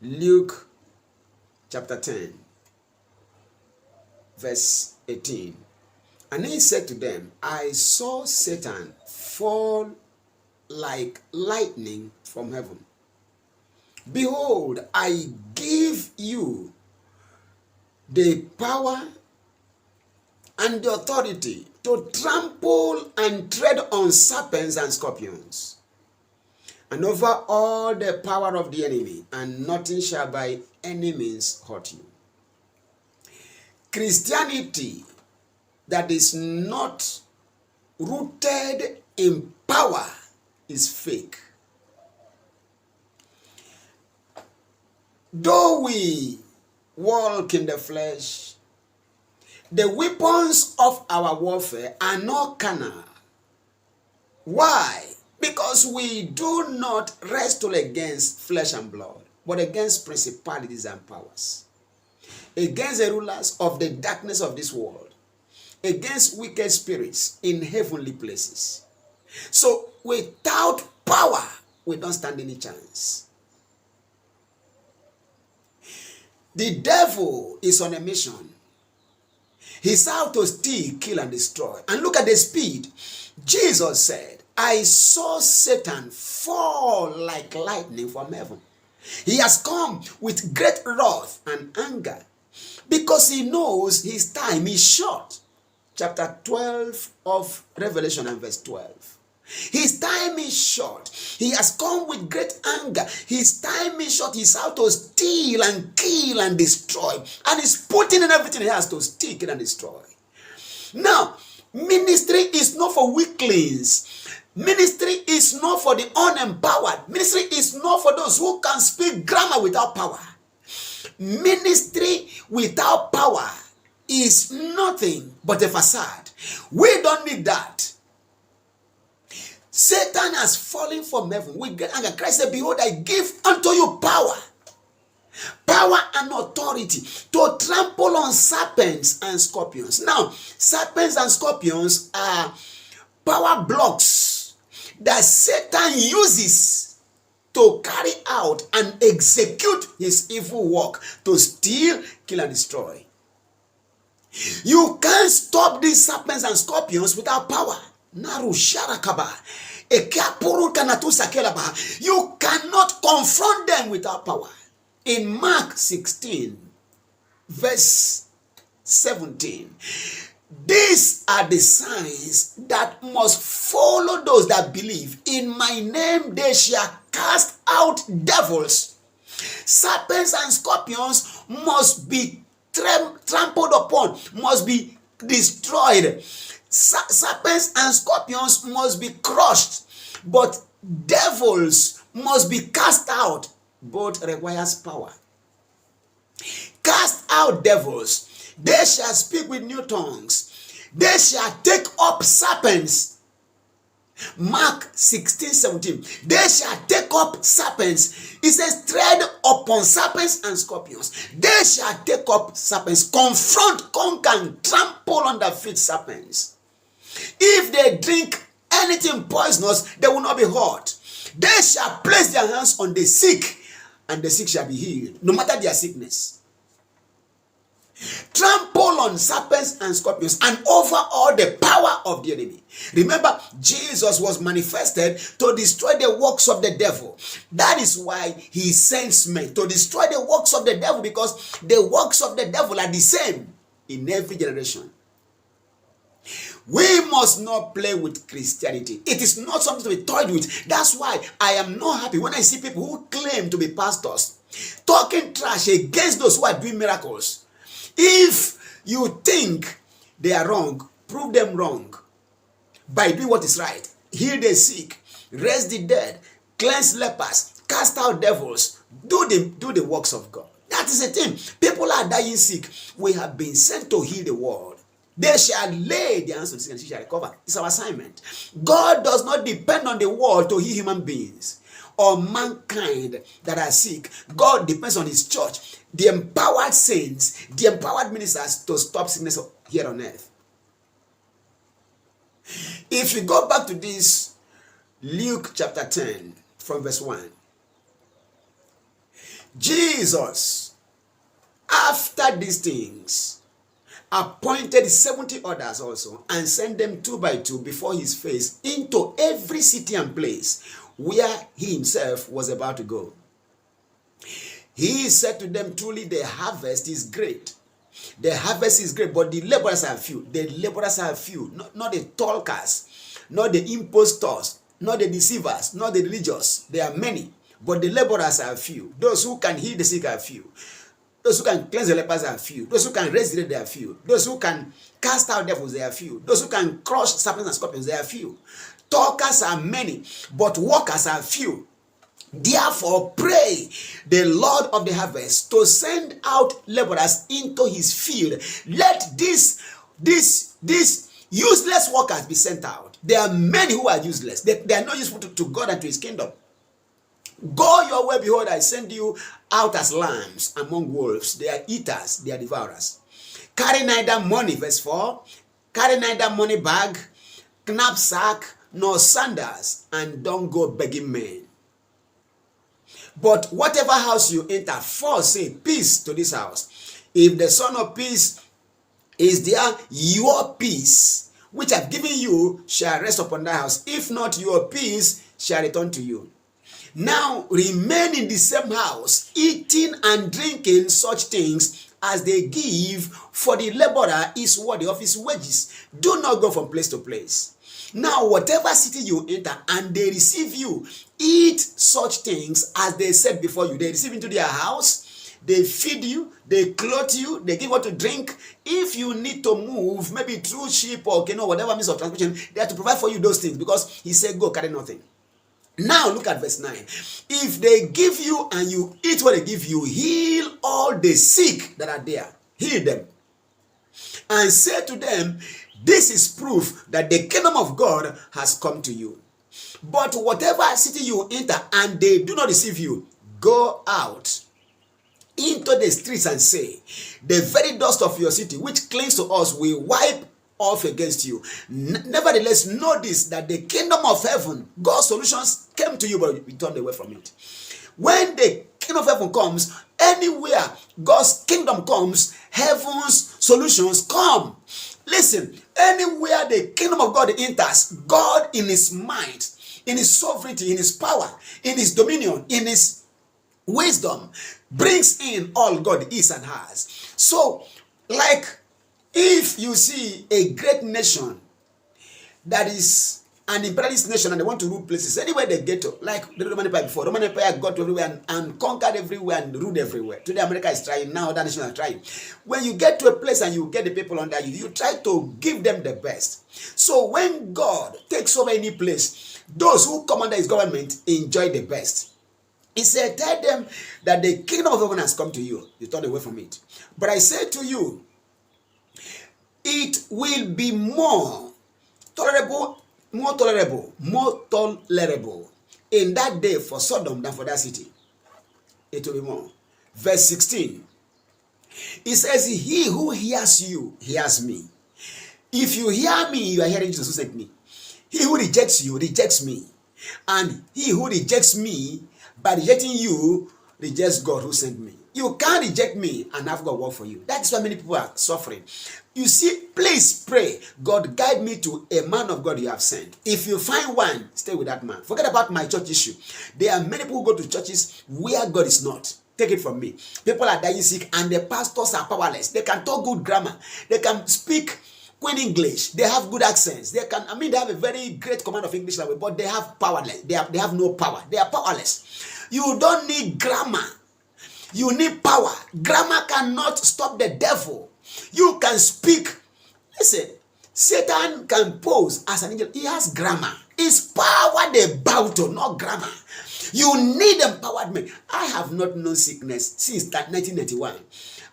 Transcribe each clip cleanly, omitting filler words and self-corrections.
Luke chapter 10, verse 18. And he said to them, I saw Satan fall like lightning from heaven. Behold, I give you the power and the authority to trample and tread on serpents and scorpions, and over all the power of the enemy, and nothing shall by any means hurt you. Christianity that is not rooted in power is fake. Though we walk in the flesh, the weapons of our warfare are not carnal. Why? Because we do not wrestle against flesh and blood, but against principalities and powers, against the rulers of the darkness of this world, against wicked spirits in heavenly places. So without power, we don't stand any chance. The devil is on a mission. He's out to steal, kill, and destroy. And look at the speed. Jesus said, I saw Satan fall like lightning from heaven. He has come with great wrath and anger because he knows his time is short. Chapter 12 of Revelation and verse 12. His time is short. He has come with great anger. His time is short. He's out to steal and kill and destroy. And he's putting in everything he has to steal, kill, and destroy. Now, ministry is not for weaklings. Ministry is not for the unempowered. Ministry is not for those who can speak grammar without power. Ministry without power is nothing but a facade. We don't need that. Satan has fallen from heaven with great anger. Christ said, behold, I give unto you power and authority to trample on serpents and scorpions. Now, serpents and scorpions are power blocks that Satan uses to carry out and execute his evil work to steal, kill, and destroy. You can't stop these serpents and scorpions without power. You cannot confront them without power. In Mark 16, verse 17, these are the signs that must follow those that believe. In my name they shall cast out devils. Serpents and scorpions must be trampled upon, must be destroyed. Serpents and scorpions must be crushed, but devils must be cast out. Both requires power. Cast out devils. They shall speak with new tongues. They shall take up serpents. Mark 16:17. They shall take up serpents. It says, tread upon serpents and scorpions. They shall take up serpents. Confront, conquer, and trample under feet serpents. If they drink anything poisonous, they will not be hurt. They shall place their hands on the sick, and the sick shall be healed, no matter their sickness. Trample on serpents and scorpions and over all the power of the enemy. Remember, Jesus was manifested to destroy the works of the devil. That is why he sends men to destroy the works of the devil, because the works of the devil are the same in every generation. We must not play with Christianity. It is not something to be toyed with. That's why I am not happy when I see people who claim to be pastors talking trash against those who are doing miracles. If you think they are wrong, prove them wrong by doing what is right. Heal the sick, raise the dead, cleanse lepers, cast out devils, do the works of God. That is the thing. People are dying sick. We have been sent to heal the world. They shall lay their hands on the sick and she shall recover. It's our assignment. God does not depend on the world to heal human beings or mankind that are sick. God depends on his church, the empowered saints, the empowered ministers to stop sickness here on earth. If you go back to this Luke chapter 10 from verse 1, Jesus, after these things, appointed 70 others also, and sent them 2 by 2 before his face into every city and place where he himself was about to go. He said to them, truly the harvest is great. The harvest is great, but the laborers are few. The laborers are few, not the talkers, not the impostors, not the deceivers, not the religious. There are many, but the laborers are few. Those who can heal the sick are few. Those who can cleanse the lepers are few. Those who can raise the dead, they are few. Those who can cast out devils, they are few. Those who can crush serpents and scorpions, they are few. Talkers are many, but workers are few. Therefore, pray the Lord of the harvest to send out laborers into his field. Let these useless workers be sent out. There are many who are useless. They are not useful to God and to his kingdom. Go your way, behold, I send you out as lambs among wolves. They are eaters, they are devourers. Carry neither money, verse 4, carry neither money bag, knapsack, nor sandals, and don't go begging men. But whatever house you enter, first say, peace to this house. If the Son of Peace is there, your peace, which I've given you, shall rest upon that house. If not, your peace shall return to you. Now remain in the same house, eating and drinking such things as they give, for the laborer is worthy of his wages. Do not go from place to place. Now, whatever city you enter and they receive you, eat such things as they said before you. They receive into their house, they feed you, they clothe you, they give what to drink. If you need to move, maybe through ship or whatever means of transportation, they have to provide for you those things, because he said, go carry nothing. Now look at verse 9. If they give you and you eat what they give you, heal all the sick that are there. Heal them. And say to them, this is proof that the kingdom of God has come to you. But whatever city you enter and they do not receive you, go out into the streets and say, the very dust of your city which clings to us will wipe off against you. Nevertheless, know this, that the kingdom of heaven, God's solutions came to you, but you turned away from it. When the kingdom of heaven comes, anywhere God's kingdom comes, heaven's solutions come. Listen, anywhere the kingdom of God enters, God in his might, in his sovereignty, in his power, in his dominion, in his wisdom, brings in all God is and has. So, like, if you see a great nation that is an imperialist nation and they want to rule places, anywhere they get to, like the Roman Empire before, Roman Empire got to everywhere and conquered everywhere and ruled everywhere. Today America is trying, now other nations are trying. When you get to a place and you get the people under you, you try to give them the best. So when God takes over any place, those who come under his government enjoy the best. He said, tell them that the kingdom of heaven has come to you. You turn away from it. But I say to you, it will be more tolerable in that day for Sodom than for that city. It will be more. Verse 16. It says, he who hears you, hears me. If you hear me, you are hearing Jesus who sent me. He who rejects you, rejects me. And he who rejects me, by rejecting you, rejects God who sent me. You can't reject me and have God work for you. That's why many people are suffering. You see, please pray, God, guide me to a man of God you have sent. If you find one, stay with that man. Forget about my church issue. There are many people who go to churches where God is not. Take it from me. People are dying sick and the pastors are powerless. They can talk good grammar. They can speak Queen English. They have good accents. They have a very great command of English language, but they have powerless. They have no power. They are powerless. You don't need grammar. You need power. Grammar cannot stop the devil. You can speak. Listen, Satan can pose as an angel. He has grammar. It's power they bow to, not grammar. You need empowered men. I have not known sickness since 1991.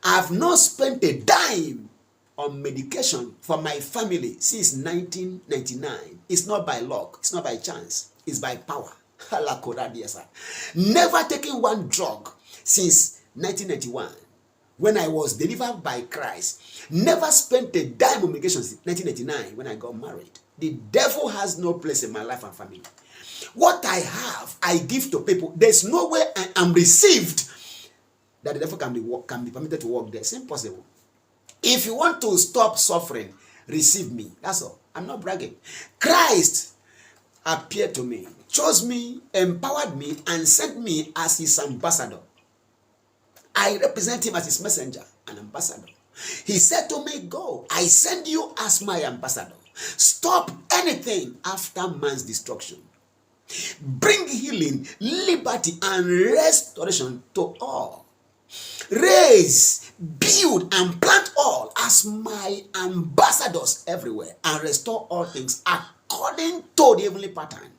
I have not spent a dime on medication for my family since 1999. It's not by luck. It's not by chance. It's by power. Never taken one drug since 1991 when I was delivered by Christ. Never spent a dime on medication since 1999 when I got married. The devil has no place in my life and family. What I have, I give to people. There's no way I am received that the devil can be permitted to work there. It's impossible. If you want to stop suffering, receive me. That's all. I'm not bragging. Christ appeared to me, chose me, empowered me, and sent me as his ambassador. I represent him as his messenger, an ambassador. He said to me, go, I send you as my ambassador. Stop anything after man's destruction. Bring healing, liberty, and restoration to all. Raise, build, and plant all as my ambassadors everywhere, and restore all things according to the heavenly pattern.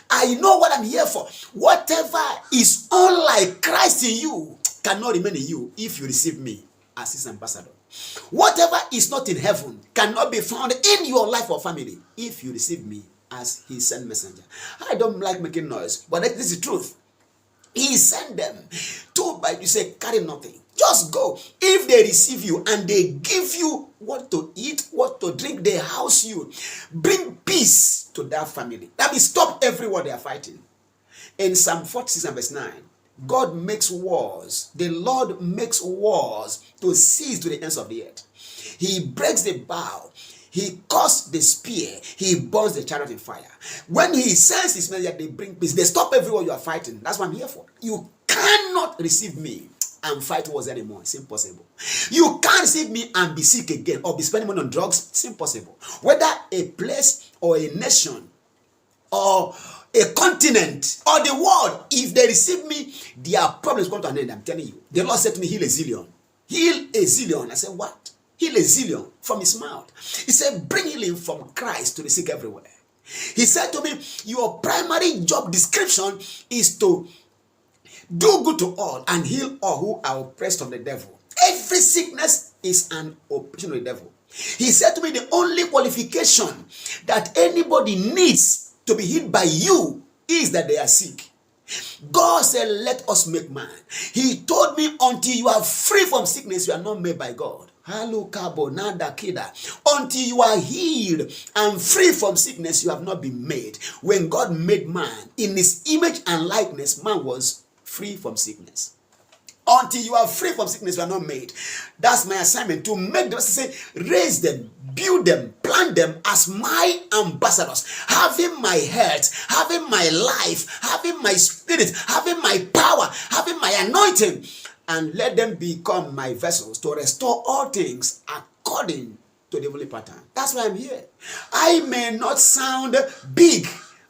I know what I'm here for. Whatever is unlike Christ in you cannot remain in you if you receive me as his ambassador. Whatever is not in heaven cannot be found in your life or family if you receive me as his sent messenger. I don't like making noise, but this is the truth. He sent them to, but you say, carry nothing. Just go. If they receive you and they give you what to eat, what to drink, they house you, bring peace to that family. That means stop every war they are fighting. In Psalm 46 and verse 9, God makes wars. The Lord makes wars to cease to the ends of the earth. He breaks the bow. He cuts the spear. He burns the chariot in fire. When he sends his men, they bring peace. They stop every war you are fighting. That's what I'm here for. You cannot receive me and fight wars anymore. It's impossible. You can't receive me and be sick again or be spending money on drugs. It's impossible. Whether a place or a nation or a continent or the world, if they receive me, their problems come to an end. I'm telling you. The Lord said to me, heal a zillion. Heal a zillion. I said, what? Heal a zillion from his mouth. He said, bring healing from Christ to the sick everywhere. He said to me, your primary job description is to do good to all and heal all who are oppressed of the devil. Every sickness is an oppression of the devil. He said to me, the only qualification that anybody needs to be healed by you is that they are sick. God said, let us make man. He told me, until you are free from sickness, you are not made by God. Until you are healed and free from sickness, you have not been made. When God made man in his image and likeness, man was free from sickness. Until you are free from sickness, you are not made. That's my assignment, to make them, say, raise them, build them, plant them as my ambassadors, having my health, having my life, having my spirit, having my power, having my anointing, and let them become my vessels to restore all things according to the heavenly pattern. That's why I'm here. I may not sound big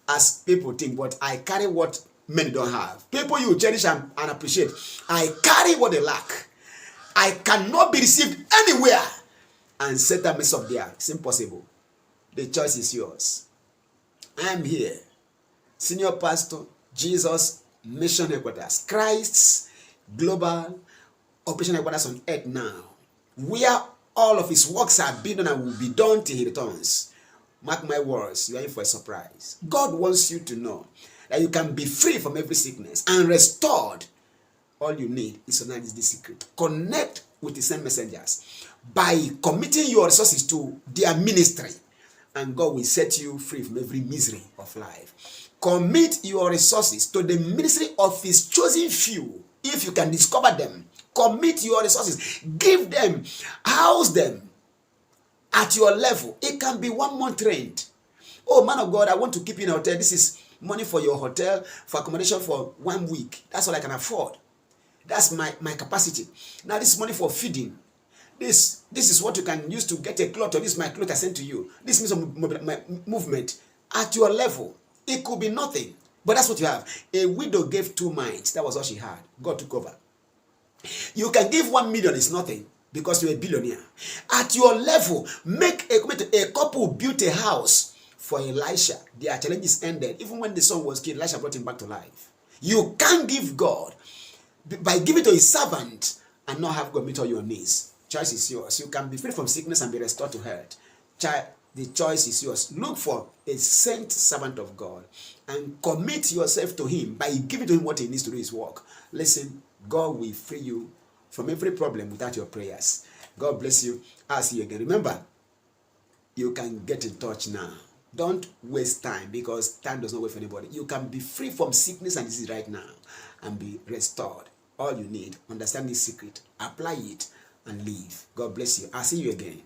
as people think, but I carry what many don't have. People you cherish and appreciate, I carry what they lack. I cannot be received anywhere and set a mess up there. It's impossible. The choice is yours. I am here. Senior Pastor, Jesus Mission Headquarters, Christ's global operation headquarters on earth now, where all of his works are being done and will be done till he returns. Mark my words, you are in for a surprise. God wants you to know that you can be free from every sickness and restored. All you need is to know this secret. Connect with the same messengers by committing your resources to their ministry, and God will set you free from every misery of life. Commit your resources to the ministry of his chosen few. If you can discover them, commit your resources, give them, house them at your level. It can be 1 month rent. Oh, man of God, I want to keep you in a hotel. This is money for your hotel, for accommodation for 1 week. That's all I can afford. That's my capacity. Now, this is money for feeding. This is what you can use to get a cloth, or this is my cloth I sent to you. This means my movement at your level. It could be nothing, but that's what you have. A widow gave 2 mites. That was all she had. God took over. You can give 1 million, it's nothing, because you're a billionaire. At your level, make a commitment. A couple built a house for Elisha. Their challenges ended. Even when the son was killed, Elisha brought him back to life. You can't give God by giving to his servant and not have God meet all your needs. Choice is yours. You can be free from sickness and be restored to health. The choice is yours. Look for a saint servant of God and commit yourself to him by giving to him what he needs to do his work. Listen, God will free you from every problem without your prayers. God bless you. I'll see you again. Remember, you can get in touch now. Don't waste time, because time does not wait for anybody. You can be free from sickness and disease right now and be restored all you need. Understand this secret, apply it, and live. God bless you. I'll see you again.